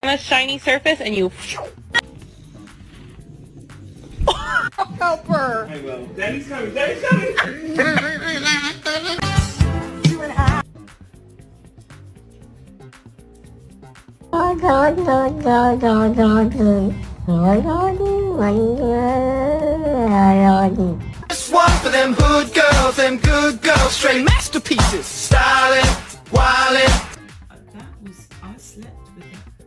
on a shiny surface and you... Help her! I will. Daddy's coming. Daddy's coming. This one for them hood girls, them good girls, straight masterpieces, styling, wildin'. I slept with it.